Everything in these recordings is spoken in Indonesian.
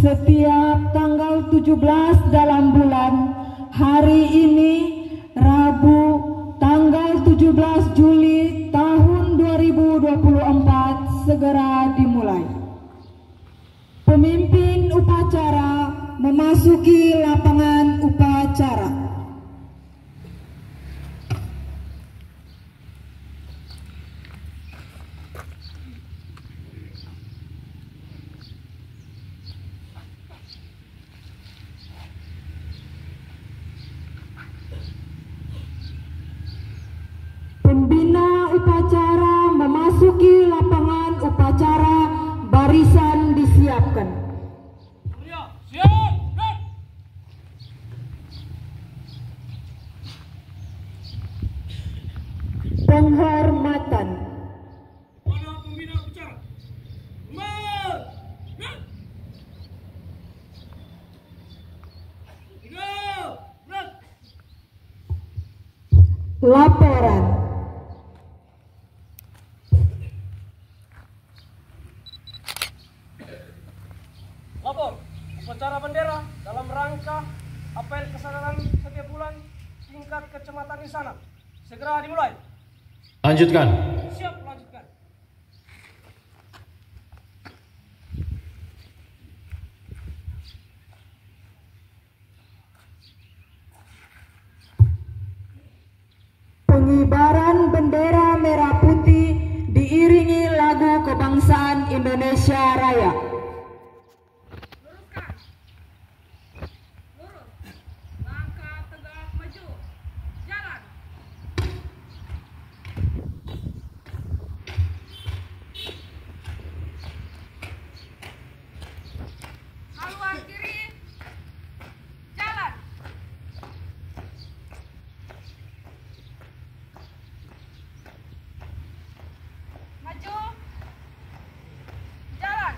Setiap tanggal 17 dalam bulan, hari ini Rabu tanggal 17 Juli tahun 2024 segera dimulai. Pemimpin upacara memasuki lapangan upacara. Pembina upacara memasuki lapangan upacara, barisan disiapkan. Penghormatan. Pada pembina upacara. Laporan. Lapor, upacara bendera dalam rangka apel kesadaran setiap bulan tingkat kecamatan di sana segera dimulai. Lanjutkan. Siap, lanjutkan. Pengibaran bendera merah putih diiringi lagu kebangsaan Indonesia Raya. Luruskan. Lurus. Langkah tegak maju. Jalan. Haluan kiri. Jalan. Maju. Jalan.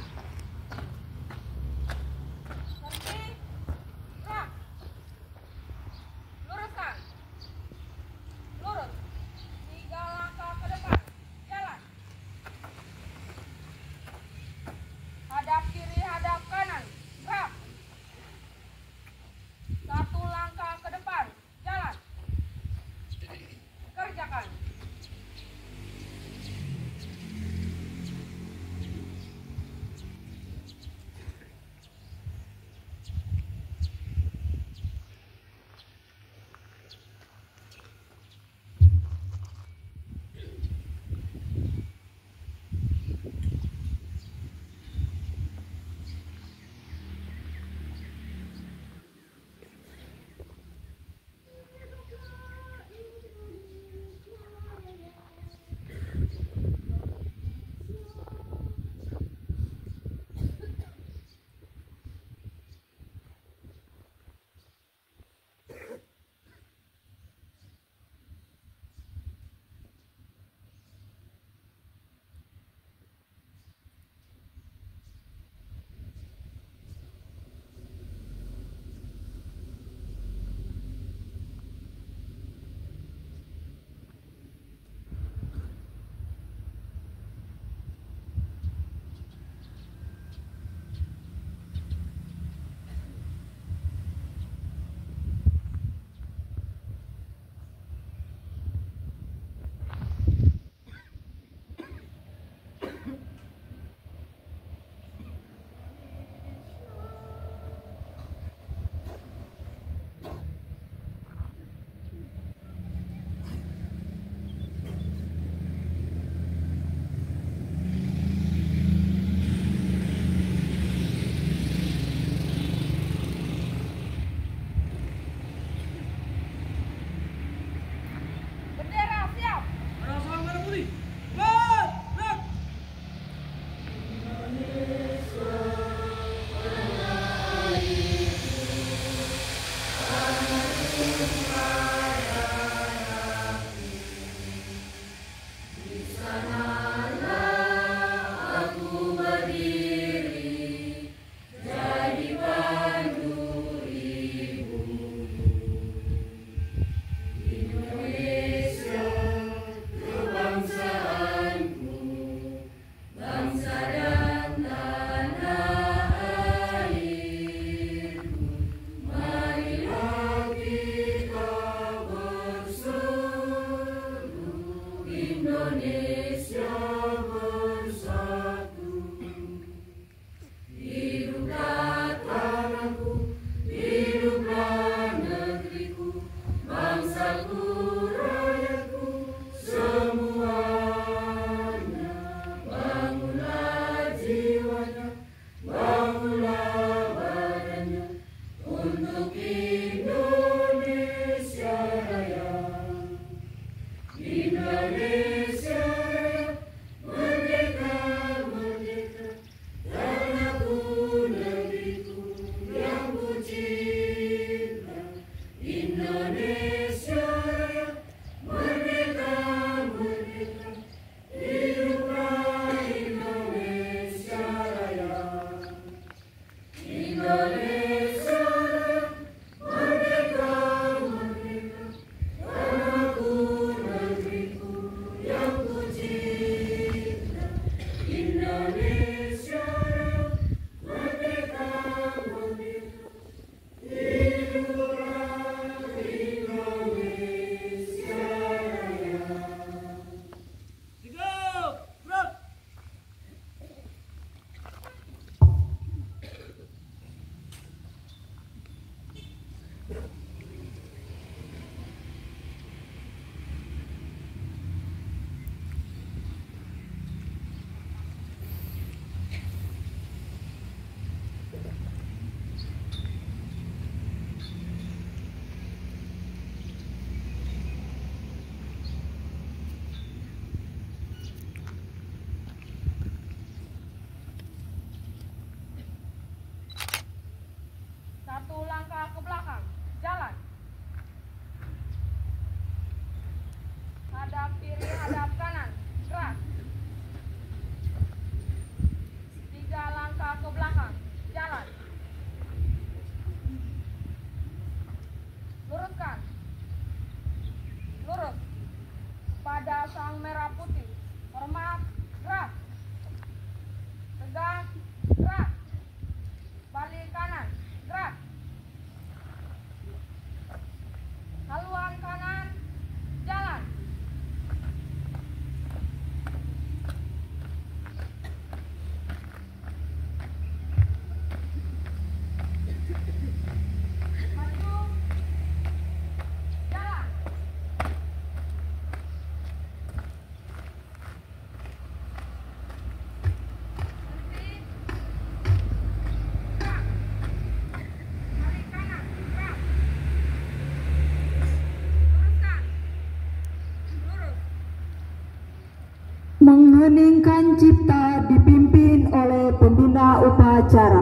Mengheningkan cipta dipimpin oleh pembina upacara.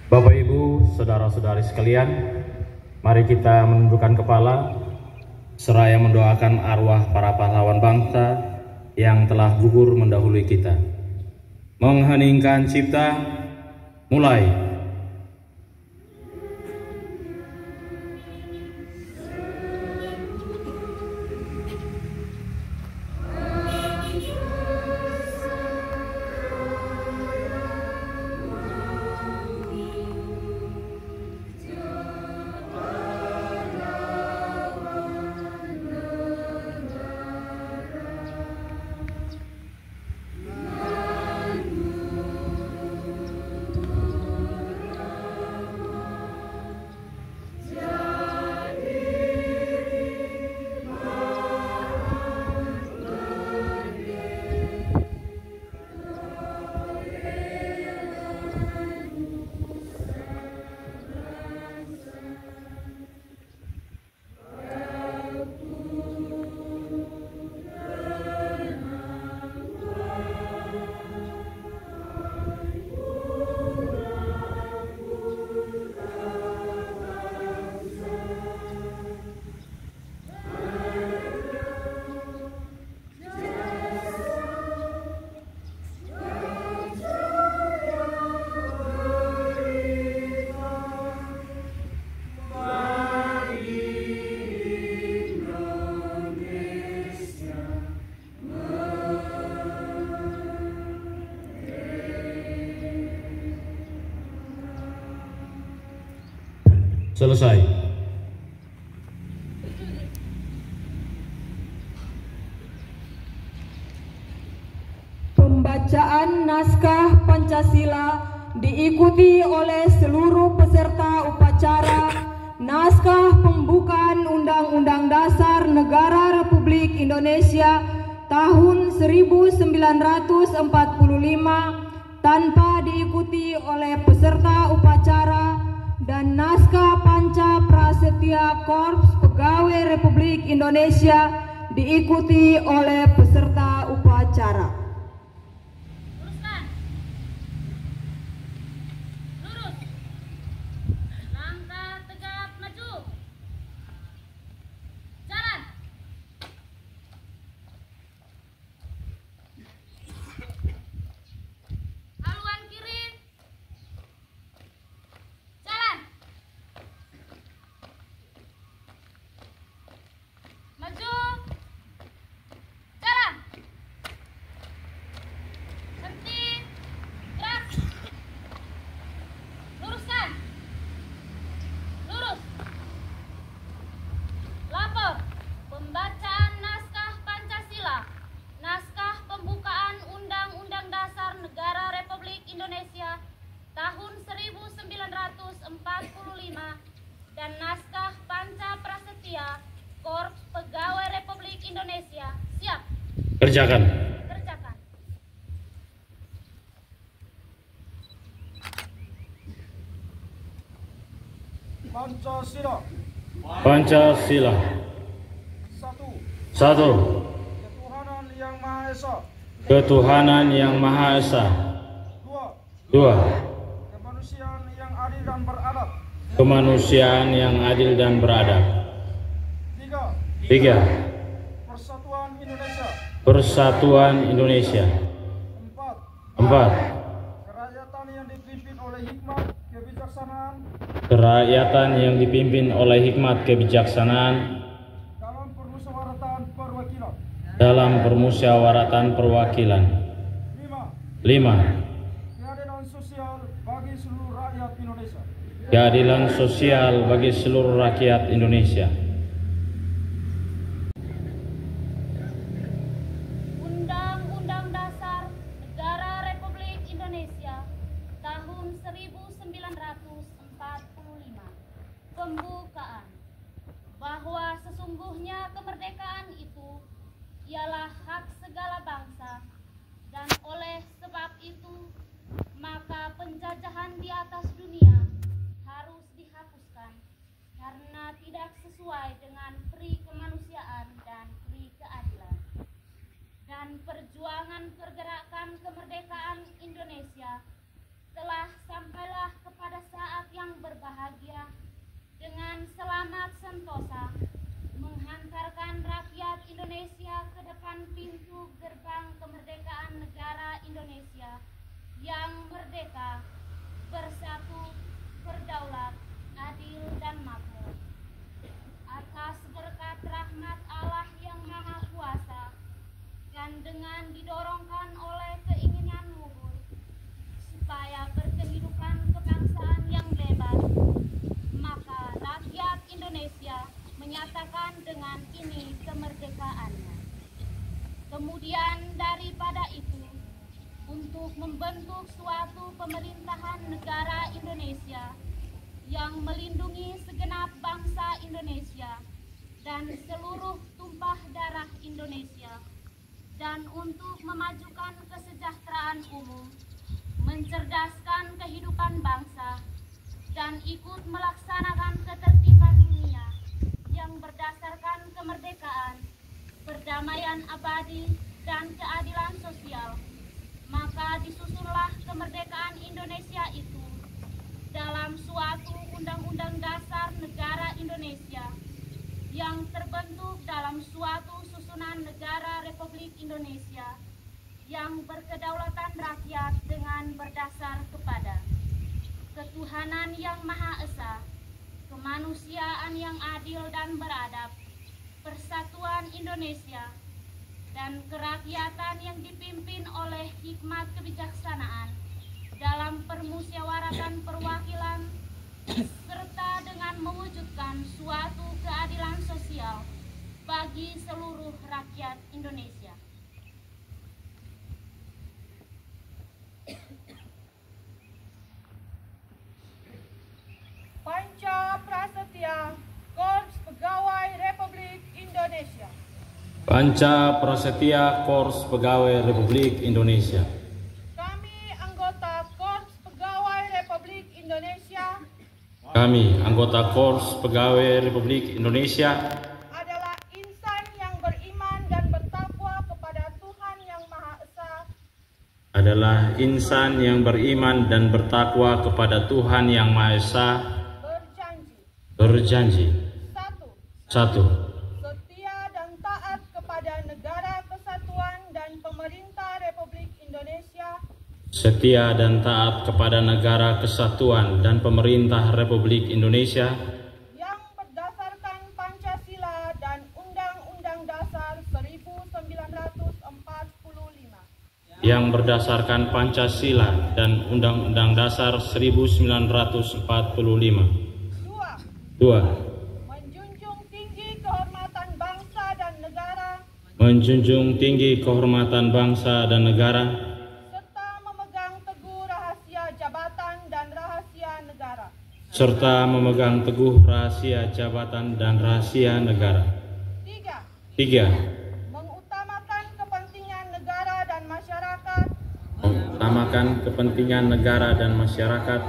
Bapak Ibu, saudara-saudari sekalian, mari kita menundukkan kepala seraya mendoakan arwah para pahlawan bangsa yang telah gugur mendahului kita. Mengheningkan cipta, mulai. Selesai. Pembacaan naskah Pancasila diikuti oleh seluruh peserta upacara naskah pembukaan Undang-Undang Dasar Negara Republik Indonesia tahun 1945 tanpa diikuti oleh peserta upacara dan naskah Panca Prasetya Korps Pegawai Republik Indonesia diikuti oleh peserta upacara. Luruskan. Lurus. Langkah tegap maju. Jalan. Haluan kiri. Jalan. Maju. Jalan. Berhenti. Gerak. Luruskan. Lurus. Lapor. Pembacaan naskah Pancasila. Naskah pembukaan Undang-Undang Dasar Negara Republik Indonesia tahun 1945 dan naskah Panca Prasetya Korps Pegawai Republik Indonesia. Siap. Kerjakan. Kerjakan. Pancasila. Pancasila. Satu. 1. Ketuhanan Yang Maha Esa. Ketuhanan Yang Maha Esa. 2. 2. Kemanusiaan yang adil dan beradab. Kemanusiaan yang adil dan beradab. 3. 3. Persatuan Indonesia. Persatuan Indonesia. 4. 4. Kerakyatan yang dipimpin oleh hikmat, kebijaksanaan Kerakyatan yang dipimpin oleh hikmat kebijaksanaan dalam permusyawaratan perwakilan. dalam permusyawaratan perwakilan. 5. 5. Keadilan sosial bagi seluruh rakyat Indonesia. Keadilan sosial bagi seluruh rakyat Indonesia. Undang-Undang Dasar Negara Republik Indonesia tahun 1945. Pembukaan. Bahwa sesungguhnya kemerdekaan itu ialah hak segala bangsa, dan oleh sebab itu maka penjajahan di atas dunia harus dihapuskan karena tidak sesuai dengan pri kemanusiaan dan pri keadilan. dan perjuangan pergerakan kemerdekaan Indonesia telah sampailah kepada saat yang berbahagia dengan selamat sentosa menghantarkan rakyat Indonesia ke depan pintu gerbang kemerdekaan negara Indonesia yang merdeka, bersatu, berdaulat, adil, dan makmur. Atas berkat rahmat Allah yang Maha Kuasa dan dengan didorongkan oleh keinginan luhur supaya berkehidupan kebangsaan yang bebas, maka rakyat Indonesia menyatakan dengan ini kemerdekaannya. Kemudian daripada itu, untuk membentuk suatu pemerintahan negara Indonesia yang melindungi segenap bangsa Indonesia dan seluruh tumpah darah Indonesia, dan untuk memajukan kesejahteraan umum, mencerdaskan kehidupan bangsa, dan ikut melaksanakan ketertiban dunia yang berdasarkan kemerdekaan, perdamaian abadi, dan keadilan sosial, maka disusunlah kemerdekaan Indonesia itu dalam suatu Undang-Undang Dasar Negara Indonesia yang terbentuk dalam suatu susunan negara Republik Indonesia yang berkedaulatan rakyat dengan berdasar kepada ketuhanan yang Maha Esa, kemanusiaan yang adil dan beradab, persatuan Indonesia, dan kerakyatan yang dipimpin oleh hikmat kebijaksanaan dalam permusyawaratan perwakilan, serta dengan mewujudkan suatu keadilan sosial bagi seluruh rakyat Indonesia. Panca Prasetya, Korps Pegawai Republik Indonesia. Panca Prasetya, Korps Pegawai Republik Indonesia. Kami anggota Korps Pegawai Republik Indonesia Kami, anggota Korps Pegawai Republik Indonesia, adalah insan yang beriman dan bertakwa kepada Tuhan Yang Maha Esa, adalah insan yang beriman dan bertakwa kepada Tuhan Yang Maha Esa, berjanji. Satu. Setia dan taat kepada negara kesatuan dan pemerintah Republik Indonesia, Setia dan taat kepada negara kesatuan dan pemerintah Republik Indonesia yang berdasarkan Pancasila dan Undang-Undang Dasar 1945. yang berdasarkan Pancasila dan Undang-Undang Dasar 1945. 2. Menjunjung tinggi kehormatan bangsa dan negara, Menjunjung tinggi kehormatan bangsa dan negara, serta memegang teguh rahasia jabatan dan rahasia negara. serta memegang teguh rahasia jabatan dan rahasia negara. 3. 3. Mengutamakan kepentingan negara dan masyarakat Mengutamakan kepentingan negara dan masyarakat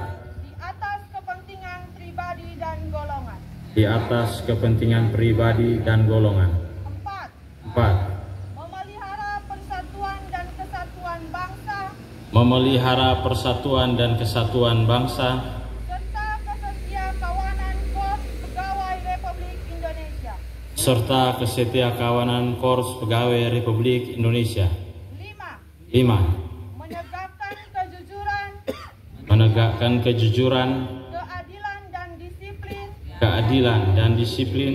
di atas kepentingan pribadi dan golongan. di atas kepentingan pribadi dan golongan. 4. 4. Memelihara persatuan dan kesatuan bangsa Memelihara persatuan dan kesatuan bangsa serta kesetia kawanan Korps Pegawai Republik Indonesia. serta kesetia kawanan Korps Pegawai Republik Indonesia. 5. 5. Menegakkan kejujuran, Menegakkan kejujuran, keadilan dan disiplin, keadilan dan disiplin,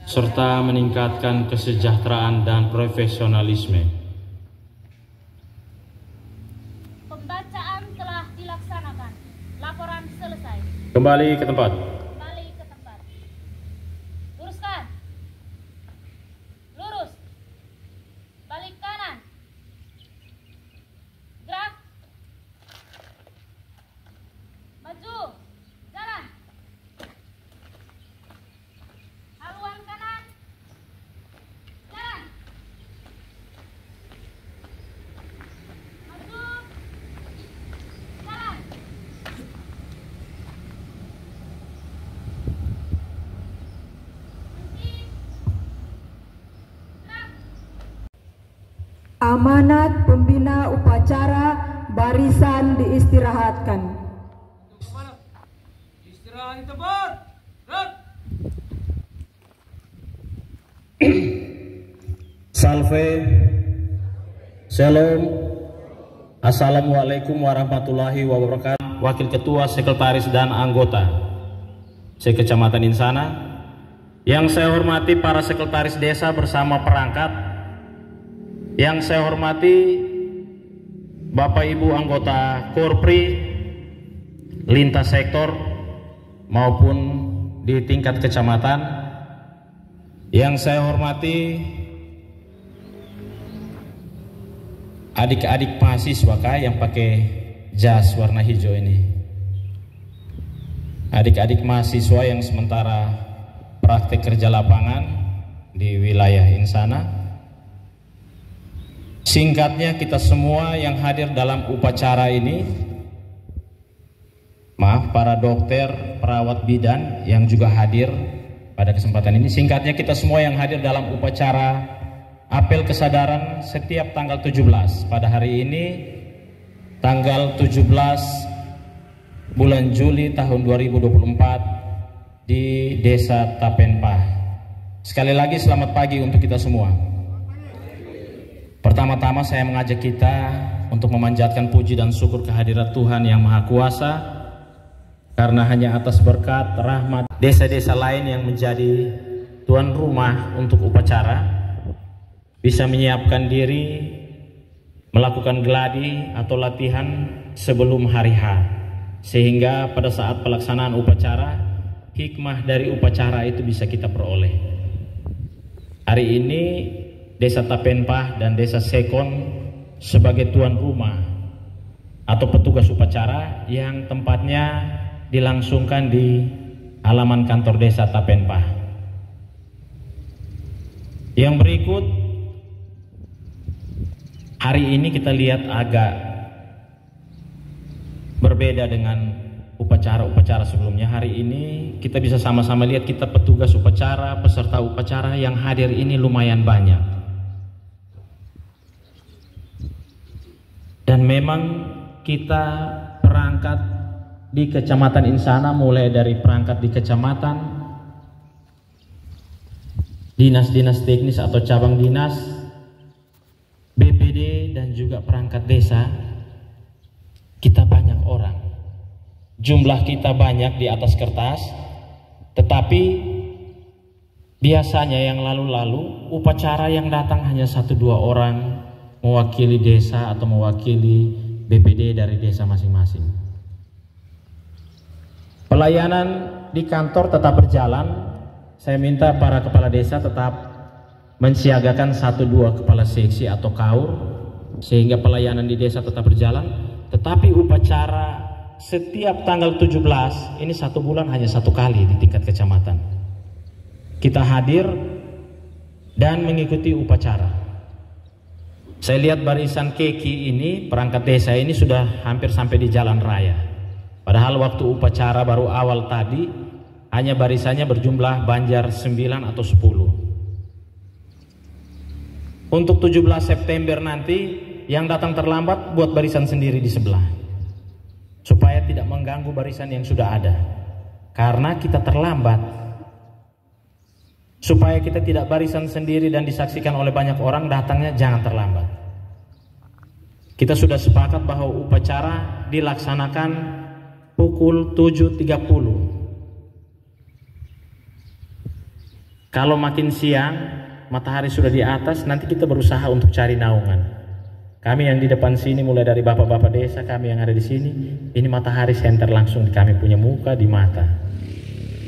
serta meningkatkan kesejahteraan dan profesionalisme. Pembacaan telah dilaksanakan. Laporan selesai. Kembali ke tempat. Kembali ke tempat. Luruskan. Lurus. Balik kanan. Gerak. Maju. Jalan. Haluan kanan. Jalan. Maju. Jalan. Amanat pembina upacara, barisan diistirahatkan. Istirahat di tempat. Gerak. Salve, Shalom, Assalamualaikum warahmatullahi wabarakatuh. Wakil Ketua, Sekretaris, dan anggota Sekecamatan Insana, yang saya hormati para sekretaris desa bersama perangkat, yang saya hormati Bapak Ibu anggota Korpri, lintas sektor maupun di tingkat kecamatan, yang saya hormati adik-adik mahasiswa yang pakai jas warna hijau ini, adik-adik mahasiswa yang sementara praktek kerja lapangan di wilayah Insana. Singkatnya, kita semua yang hadir dalam upacara ini, para dokter, perawat bidan yang juga hadir pada kesempatan ini. Singkatnya, kita semua yang hadir dalam upacara apel kesadaran setiap tanggal 17 pada hari ini, tanggal 17 bulan Juli tahun 2024 di Desa Tapenpah. Sekali lagi selamat pagi untuk kita semua. Pertama-tama saya mengajak kita untuk memanjatkan puji dan syukur kehadirat Tuhan Yang Maha Kuasa, karena hanya atas berkat rahmat desa-desa lain yang menjadi tuan rumah untuk upacara bisa menyiapkan diri melakukan gladi atau latihan sebelum hari H, sehingga pada saat pelaksanaan upacara, hikmah dari upacara itu bisa kita peroleh. Hari ini Desa Tapenpah dan Desa Sekon sebagai tuan rumah atau petugas upacara yang tempatnya dilangsungkan di halaman kantor Desa Tapenpah. Yang berikut, hari ini kita lihat agak berbeda dengan upacara-upacara sebelumnya. Hari ini kita bisa sama-sama lihat, kita petugas upacara, peserta upacara yang hadir ini lumayan banyak. Dan memang kita perangkat di Kecamatan Insana, mulai dari perangkat di kecamatan, dinas-dinas teknis atau cabang dinas, BPD, dan juga perangkat desa, kita banyak orang. Jumlah kita banyak di atas kertas, tetapi biasanya yang lalu-lalu upacara yang datang hanya 1-2 orang mewakili desa atau mewakili BPD dari desa masing-masing. Pelayanan di kantor tetap berjalan. Saya minta para kepala desa tetap mensiagakan 1-2 kepala seksi atau kaur, sehingga pelayanan di desa tetap berjalan. Tetapi upacara setiap tanggal 17 ini 1 bulan hanya 1 kali di tingkat kecamatan. Kita hadir dan mengikuti upacara. Saya lihat barisan keki ini, perangkat desa ini sudah hampir sampai di jalan raya. Padahal waktu upacara baru awal tadi hanya barisannya berjumlah banjar 9 atau 10. Untuk 17 September nanti yang datang terlambat buat barisan sendiri di sebelah, supaya tidak mengganggu barisan yang sudah ada. Karena kita terlambat, supaya kita tidak barisan sendiri dan disaksikan oleh banyak orang, datangnya jangan terlambat. Kita sudah sepakat bahwa upacara dilaksanakan pukul 7.30. Kalau makin siang, matahari sudah di atas, nanti kita berusaha untuk cari naungan. Kami yang di depan sini, mulai dari bapak-bapak desa, kami yang ada di sini, ini matahari senter langsung di kami punya muka, di mata.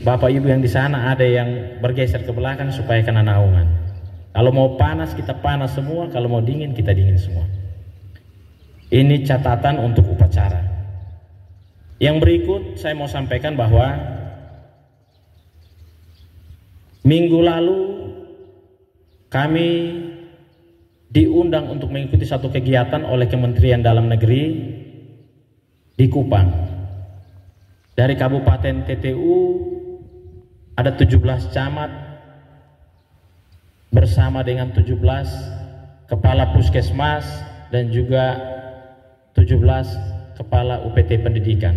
Bapak ibu yang di sana ada yang bergeser ke belakang supaya kena naungan. Kalau mau panas kita panas semua, kalau mau dingin kita dingin semua. Ini catatan untuk upacara. Yang berikut saya mau sampaikan bahwa minggu lalu kami diundang untuk mengikuti satu kegiatan oleh Kementerian Dalam Negeri di Kupang. Dari Kabupaten TTU ada 17 camat bersama dengan 17 kepala puskesmas, dan juga 17 kepala UPT pendidikan.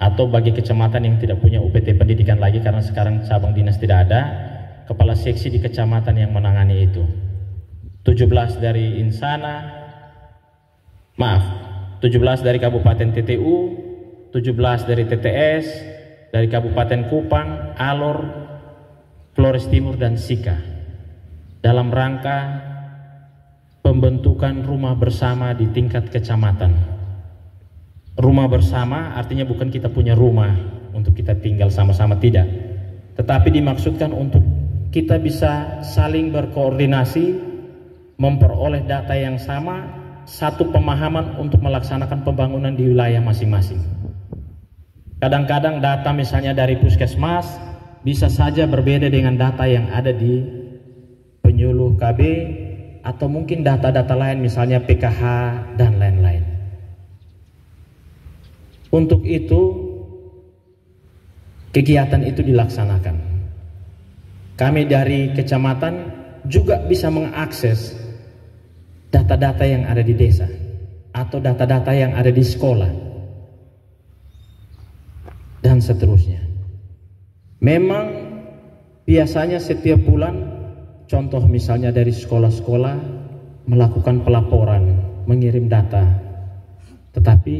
Atau bagi kecamatan yang tidak punya UPT pendidikan lagi karena sekarang cabang dinas tidak ada, kepala seksi di kecamatan yang menangani itu. 17 dari Insana, 17 dari Kabupaten TTU, 17 dari TTS, dari Kabupaten Kupang, Alor, Flores Timur, dan Sika, dalam rangka pembentukan rumah bersama di tingkat kecamatan. Rumah bersama artinya bukan kita punya rumah untuk kita tinggal sama-sama, tidak, tetapi dimaksudkan untuk kita bisa saling berkoordinasi, memperoleh data yang sama, satu pemahaman untuk melaksanakan pembangunan di wilayah masing-masing. Kadang-kadang data misalnya dari puskesmas bisa saja berbeda dengan data yang ada di penyuluh KB, atau mungkin data-data lain misalnya PKH dan lain-lain. Untuk itu kegiatan itu dilaksanakan. Kami dari kecamatan juga bisa mengakses data-data yang ada di desa atau data-data yang ada di sekolah dan seterusnya. Memang biasanya setiap bulan, contoh misalnya dari sekolah-sekolah melakukan pelaporan, mengirim data, tetapi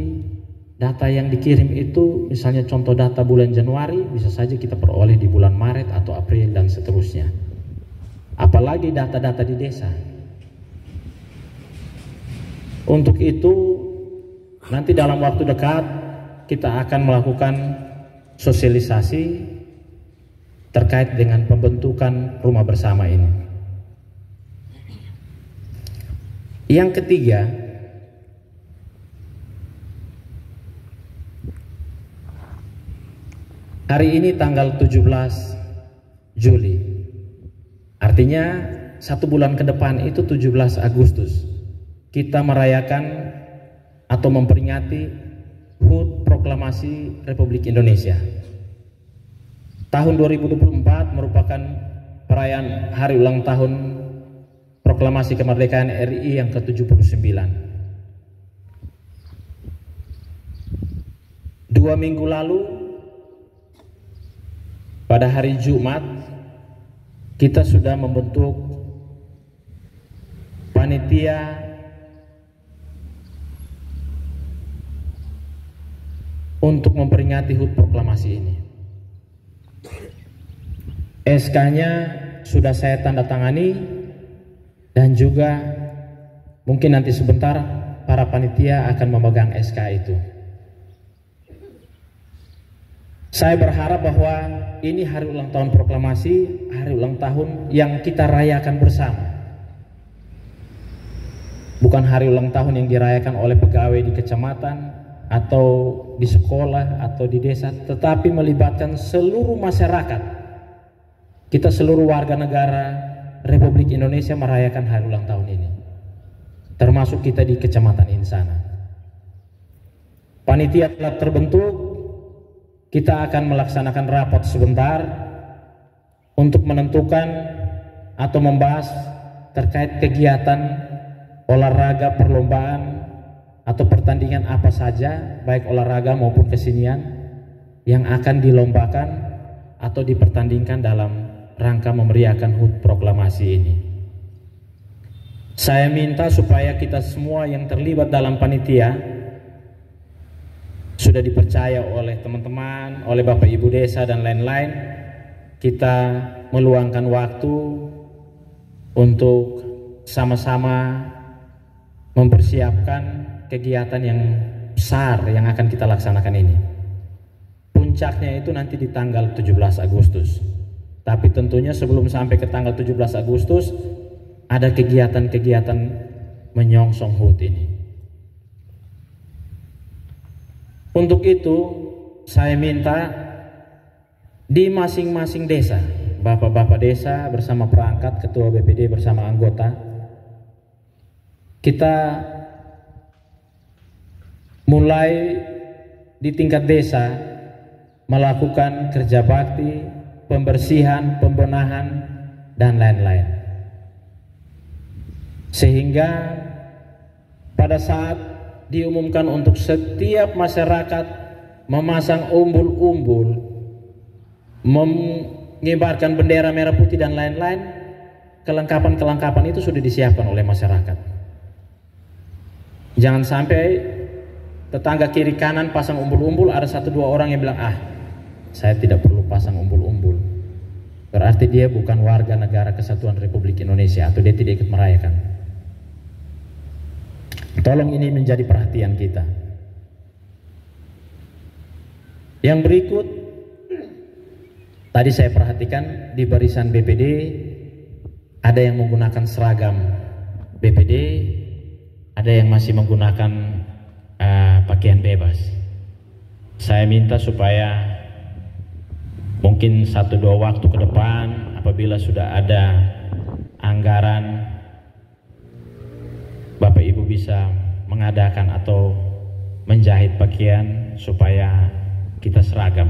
data yang dikirim itu misalnya contoh data bulan Januari bisa saja kita peroleh di bulan Maret atau April dan seterusnya, apalagi data-data di desa. Untuk itu nanti dalam waktu dekat kita akan melakukan sosialisasi terkait dengan pembentukan rumah bersama ini. Yang ketiga, hari ini tanggal 17 Juli, artinya 1 bulan ke depan itu 17 Agustus kita merayakan atau memperingati HUT Proklamasi Republik Indonesia. Tahun 2024 merupakan perayaan hari ulang tahun Proklamasi Kemerdekaan RI yang ke-79. 2 minggu lalu pada hari Jumat kita sudah membentuk panitia untuk memperingati HUT Proklamasi ini. SK-nya sudah saya tanda tangani, dan juga mungkin nanti sebentar para panitia akan memegang SK itu. Saya berharap bahwa ini hari ulang tahun proklamasi, hari ulang tahun yang kita rayakan bersama. Bukan hari ulang tahun yang dirayakan oleh pegawai di kecamatan atau di sekolah atau di desa, tetapi melibatkan seluruh masyarakat. Kita seluruh warga negara Republik Indonesia merayakan hari ulang tahun ini, termasuk kita di Kecamatan Insana. Panitia telah terbentuk, kita akan melaksanakan rapat sebentar untuk menentukan atau membahas terkait kegiatan olahraga, perlombaan atau pertandingan apa saja, baik olahraga maupun kesenian yang akan dilombakan atau dipertandingkan dalam rangka memeriahkan HUT Proklamasi ini. Saya minta supaya kita semua yang terlibat dalam panitia sudah dipercaya oleh teman-teman, oleh Bapak Ibu Desa dan lain-lain, kita meluangkan waktu untuk sama-sama mempersiapkan kegiatan yang besar yang akan kita laksanakan ini. Puncaknya itu nanti di tanggal 17 Agustus. Tapi tentunya sebelum sampai ke tanggal 17 Agustus ada kegiatan-kegiatan menyongsong HUT ini. Untuk itu saya minta di masing-masing desa, bapak-bapak desa bersama perangkat, ketua BPD bersama anggota, kita mulai di tingkat desa melakukan kerja bakti, pembersihan, pembenahan, dan lain-lain. Sehingga pada saat diumumkan untuk setiap masyarakat memasang umbul-umbul, mengibarkan bendera merah putih dan lain-lain, kelengkapan-kelengkapan itu sudah disiapkan oleh masyarakat. Jangan sampai tetangga kiri kanan pasang umbul-umbul, ada 1-2 orang yang bilang, saya tidak perlu pasang umbul-umbul, berarti dia bukan warga negara Kesatuan Republik Indonesia atau dia tidak ikut merayakan. Tolong ini menjadi perhatian kita. Yang berikut, tadi saya perhatikan di barisan BPD ada yang menggunakan seragam BPD, ada yang masih menggunakan pakaian bebas. Saya minta supaya mungkin 1-2 waktu ke depan, apabila sudah ada anggaran, Bapak Ibu bisa mengadakan atau menjahit pakaian supaya kita seragam.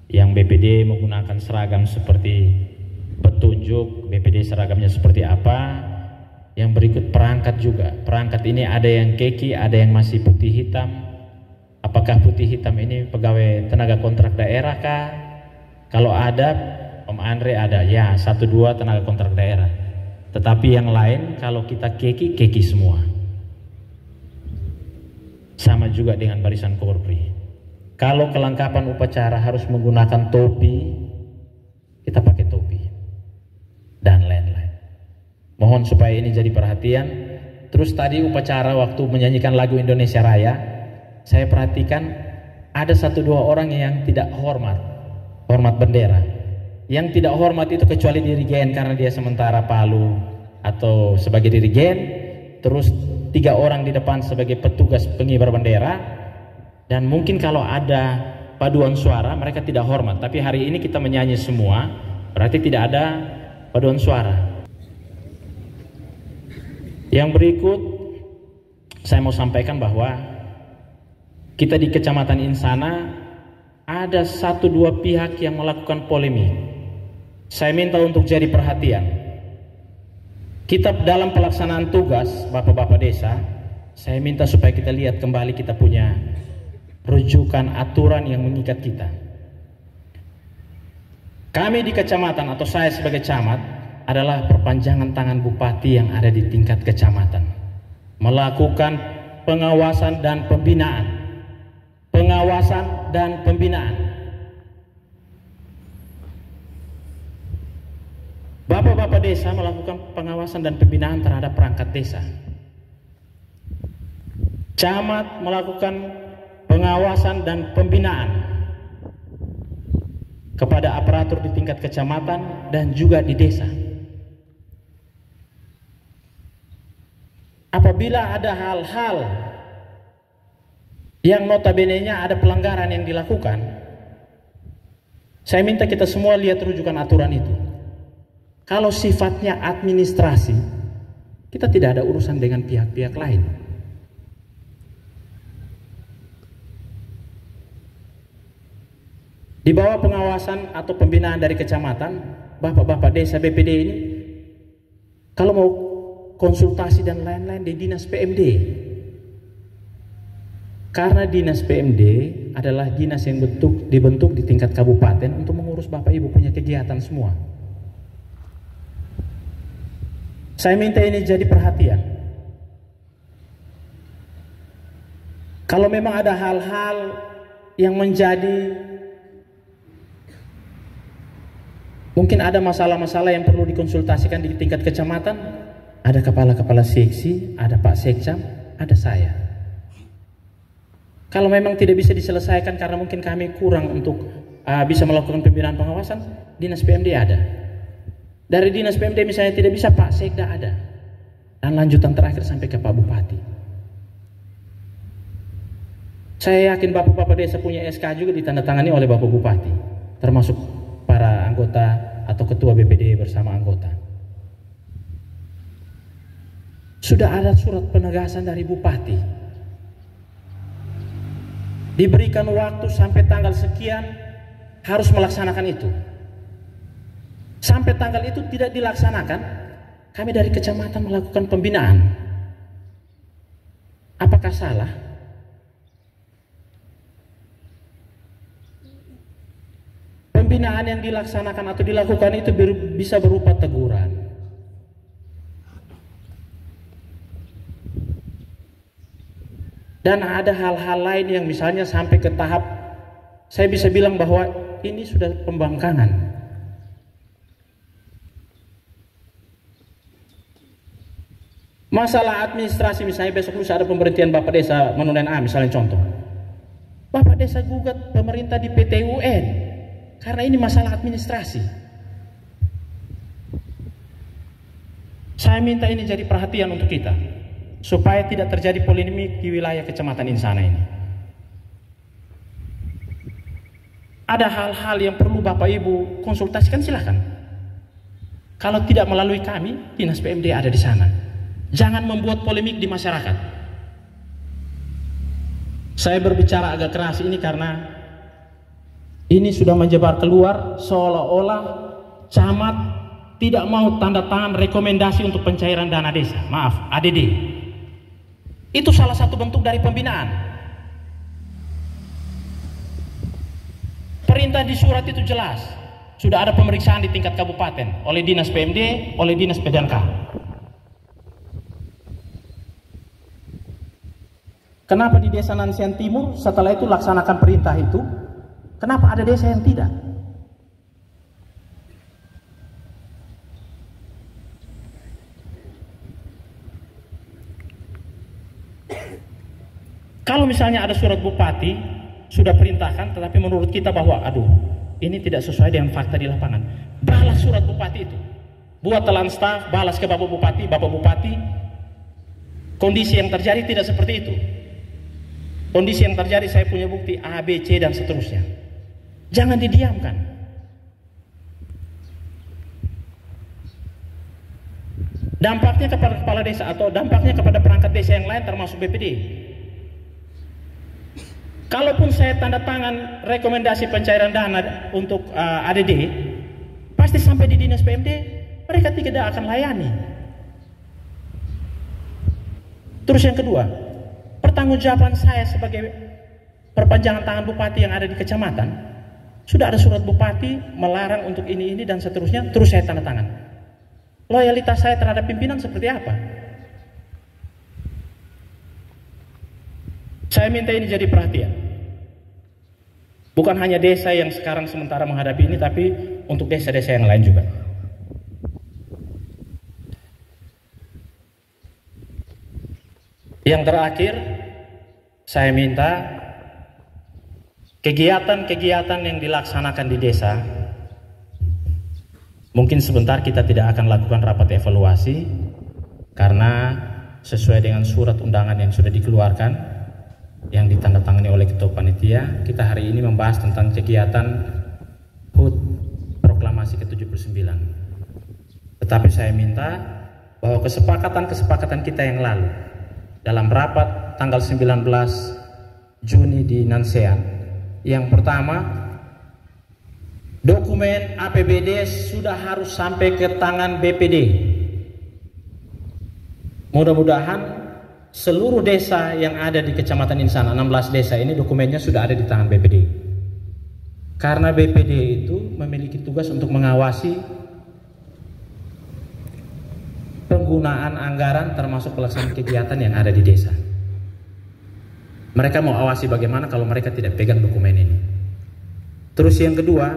Yang BPD menggunakan seragam seperti petunjuk, BPD seragamnya seperti apa. Yang berikut perangkat juga. Perangkat ini ada yang keki, ada yang masih putih hitam. Apakah putih hitam ini pegawai tenaga kontrak daerah kah? Kalau ada, Om Andre ada, ya 1-2 tenaga kontrak daerah. Tetapi yang lain kalau kita keki semua. Sama juga dengan barisan Korpri. Kalau kelengkapan upacara harus menggunakan topi, kita pakai topi dan lain-lain. Mohon supaya ini jadi perhatian. Terus tadi upacara waktu menyanyikan lagu Indonesia Raya, saya perhatikan ada 1-2 orang yang tidak hormat bendera. Yang tidak hormat itu kecuali dirigen karena dia sementara palu atau sebagai dirigen, terus 3 orang di depan sebagai petugas pengibar bendera, dan mungkin kalau ada paduan suara mereka tidak hormat. Tapi hari ini kita menyanyi semua, berarti tidak ada paduan suara. Yang berikut saya mau sampaikan bahwa kita di Kecamatan Insana ada 1-2 pihak yang melakukan polemik. Saya minta untuk jadi perhatian. Kita dalam pelaksanaan tugas Bapak-bapak desa, saya minta supaya kita lihat kembali kita punya rujukan aturan yang mengikat kita. Kami di kecamatan atau saya sebagai camat adalah perpanjangan tangan bupati yang ada di tingkat kecamatan, melakukan pengawasan dan pembinaan. Pengawasan dan pembinaan. Bapak-bapak desa melakukan pengawasan dan pembinaan terhadap perangkat desa. Camat melakukan pengawasan dan pembinaan kepada aparatur di tingkat kecamatan dan juga di desa. Apabila ada hal-hal yang notabene-nya ada pelanggaran yang dilakukan, saya minta kita semua lihat rujukan aturan itu. Kalau sifatnya administrasi, kita tidak ada urusan dengan pihak-pihak lain. Di bawah pengawasan atau pembinaan dari kecamatan, bapak-bapak desa BPD ini, kalau mau konsultasi dan lain-lain di dinas PMD. Karena dinas PMD adalah dinas yang dibentuk di tingkat kabupaten untuk mengurus Bapak Ibu punya kegiatan semua. Saya minta ini jadi perhatian. Kalau memang ada hal-hal yang menjadi, mungkin ada masalah-masalah yang perlu dikonsultasikan di tingkat kecamatan, ada kepala-kepala seksi, ada Pak Sekcam, ada saya. Kalau memang tidak bisa diselesaikan karena mungkin kami kurang untuk bisa melakukan pembinaan pengawasan, dinas PMD ada. Dari dinas PMD misalnya tidak bisa, Pak Sekda ada. Dan lanjutan terakhir sampai ke Pak Bupati. Saya yakin bapak-bapak desa punya SK juga ditandatangani oleh Bapak Bupati, termasuk para anggota atau ketua BPD bersama anggota. Sudah ada surat penegasan dari Bupati. Diberikan waktu sampai tanggal sekian harus melaksanakan itu. Sampai tanggal itu tidak dilaksanakan, kami dari kecamatan melakukan pembinaan. Apakah salah? Pembinaan yang dilaksanakan atau dilakukan itu bisa berupa teguran. Dan ada hal-hal lain yang misalnya sampai ke tahap saya bisa bilang bahwa ini sudah pembangkangan. Masalah administrasi, misalnya besok lusa ada pemberhentian Bapak Desa Menulen A, misalnya contoh. Bapak Desa gugat pemerintah di PT UN karena ini masalah administrasi. Saya minta ini jadi perhatian untuk kita, supaya tidak terjadi polemik di wilayah Kecamatan Insana ini. Ada hal-hal yang perlu Bapak Ibu konsultasikan, silahkan. Kalau tidak melalui kami, Dinas PMD ada di sana. Jangan membuat polemik di masyarakat. Saya berbicara agak keras ini karena ini sudah menyebar keluar seolah-olah camat tidak mau tanda tangan rekomendasi untuk pencairan dana desa. Maaf, ADD. Itu salah satu bentuk dari pembinaan. Perintah di surat itu jelas. Sudah ada pemeriksaan di tingkat kabupaten oleh Dinas PMD, oleh Dinas PDNK. Kenapa di Desa Nansian Timur setelah itu laksanakan perintah itu? Kenapa ada desa yang tidak? Kalau misalnya ada surat bupati sudah perintahkan, tetapi menurut kita bahwa aduh ini tidak sesuai dengan fakta di lapangan, balas surat bupati itu, buat telan staf, balas ke Bapak Bupati, kondisi yang terjadi tidak seperti itu. Kondisi yang terjadi saya punya bukti A, B, C dan seterusnya. Jangan didiamkan. Dampaknya kepada kepala desa atau dampaknya kepada perangkat desa yang lain termasuk BPD. Kalaupun saya tanda tangan rekomendasi pencairan dana untuk ADD, pasti sampai di Dinas PMD mereka tidak akan layani. Terus yang kedua, pertanggungjawaban saya sebagai perpanjangan tangan bupati yang ada di kecamatan, sudah ada surat bupati melarang untuk ini dan seterusnya, terus saya tanda tangan. Loyalitas saya terhadap pimpinan seperti apa? Saya minta ini jadi perhatian. Bukan hanya desa yang sekarang sementara menghadapi ini, tapi untuk desa-desa yang lain juga. Yang terakhir, saya minta kegiatan-kegiatan yang dilaksanakan di desa, mungkin sebentar kita tidak akan lakukan rapat evaluasi karena sesuai dengan surat undangan yang sudah dikeluarkan yang ditandatangani oleh Ketua Panitia, kita hari ini membahas tentang kegiatan HUT Proklamasi ke-79. Tetapi saya minta bahwa kesepakatan kita yang lalu dalam rapat tanggal 19 Juni di Nansean, yang pertama, dokumen APBD sudah harus sampai ke tangan BPD. Mudah-mudahan seluruh desa yang ada di Kecamatan Insana, 16 desa ini dokumennya sudah ada di tangan BPD. Karena BPD itu memiliki tugas untuk mengawasi penggunaan anggaran termasuk pelaksanaan kegiatan yang ada di desa. Mereka mau awasi bagaimana kalau mereka tidak pegang dokumen ini. Terus yang kedua,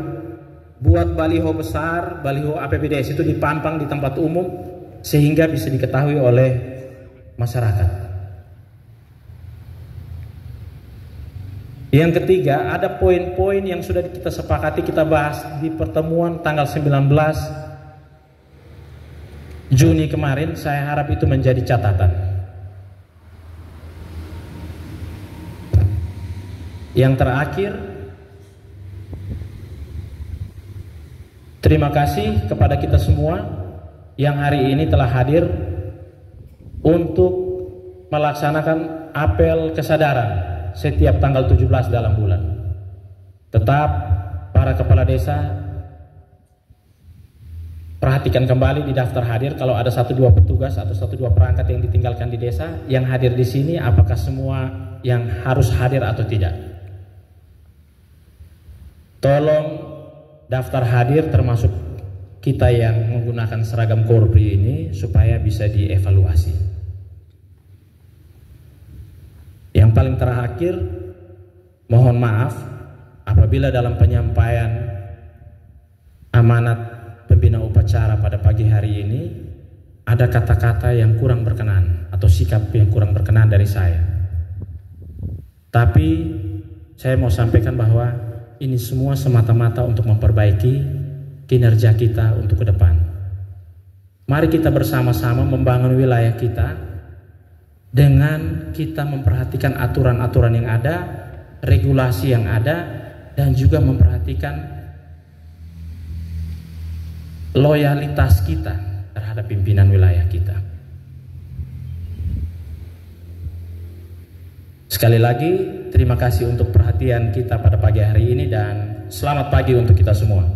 buat baliho besar, baliho APBDes itu dipampang di tempat umum sehingga bisa diketahui oleh masyarakat. Yang ketiga, ada poin-poin yang sudah kita sepakati, kita bahas di pertemuan tanggal 19 Juni kemarin. Saya harap itu menjadi catatan. Yang terakhir, terima kasih kepada kita semua yang hari ini telah hadir untuk melaksanakan apel kesadaran setiap tanggal 17 dalam bulan. Tetap para kepala desa perhatikan kembali di daftar hadir, kalau ada 1-2 petugas atau 1-2 perangkat yang ditinggalkan di desa yang hadir di sini, apakah semua yang harus hadir atau tidak? Tolong daftar hadir termasuk kita yang menggunakan seragam Korpri ini supaya bisa dievaluasi. Yang paling terakhir, mohon maaf apabila dalam penyampaian amanat pembina upacara pada pagi hari ini ada kata-kata yang kurang berkenan atau sikap yang kurang berkenan dari saya. Tapi saya mau sampaikan bahwa ini semua semata-mata untuk memperbaiki kinerja kita untuk ke depan. Mari kita bersama-sama membangun wilayah kita dengan kita memperhatikan aturan-aturan yang ada, regulasi yang ada, dan juga memperhatikan loyalitas kita terhadap pimpinan wilayah kita. Sekali lagi, terima kasih untuk perhatian kita pada pagi hari ini dan selamat pagi untuk kita semua.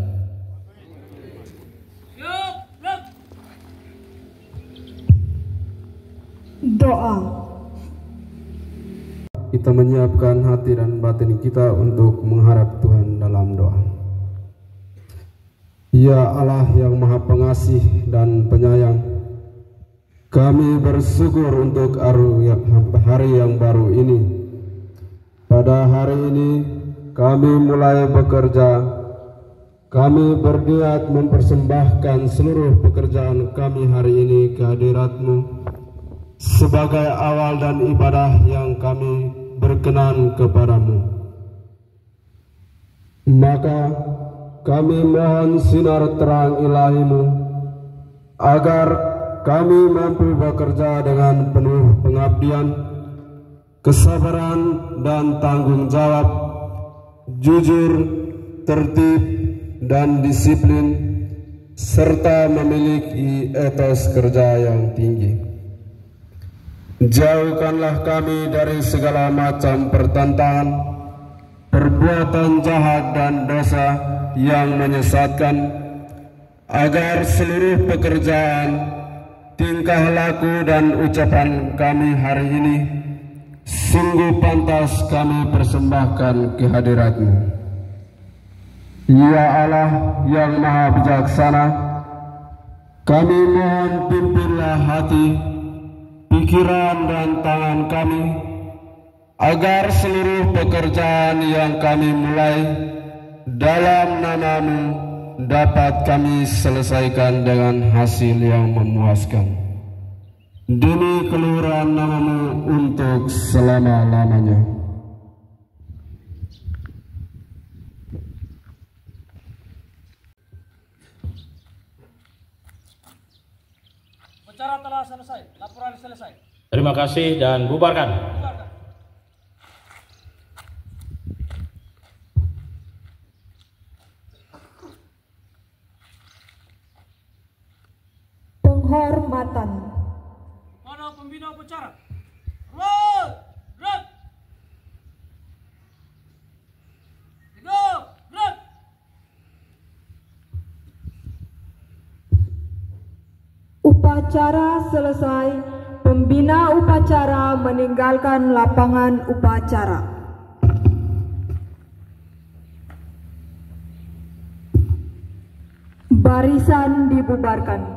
Doa. Kita menyiapkan hati dan batin kita untuk mengharap Tuhan dalam doa. Ya Allah yang Maha Pengasih dan Penyayang, kami bersyukur untuk hari yang baru ini. Pada hari ini kami mulai bekerja. Kami berniat mempersembahkan seluruh pekerjaan kami hari ini ke hadirat-Mu sebagai awal dan ibadah yang kami berkenan kepadamu. Maka kami mohon sinar terang ilahi-Mu agar kami mampu bekerja dengan penuh pengabdian, kesabaran dan tanggung jawab, jujur, tertib dan disiplin, serta memiliki etos kerja yang tinggi. Jauhkanlah kami dari segala macam pertentangan, perbuatan jahat dan dosa yang menyesatkan, agar seluruh pekerjaan, tingkah laku dan ucapan kami hari ini sungguh pantas kami persembahkan ke hadirat-Mu. Ya Allah yang Maha Bijaksana, kami mohon pimpinlah hati, pikiran dan tangan kami, agar seluruh pekerjaan yang kami mulai dalam nama-Mu dapat kami selesaikan dengan hasil yang memuaskan. Demi keluhuran nama-Mu untuk selama-lamanya. Upacara telah selesai, laporan selesai. Terima kasih dan bubarkan. Bubarkan. Penghormatan. Pada pembina upacara. Roll! Gerak! Hidup! Gerak! Upacara selesai. Pembina upacara meninggalkan lapangan upacara. Barisan dibubarkan.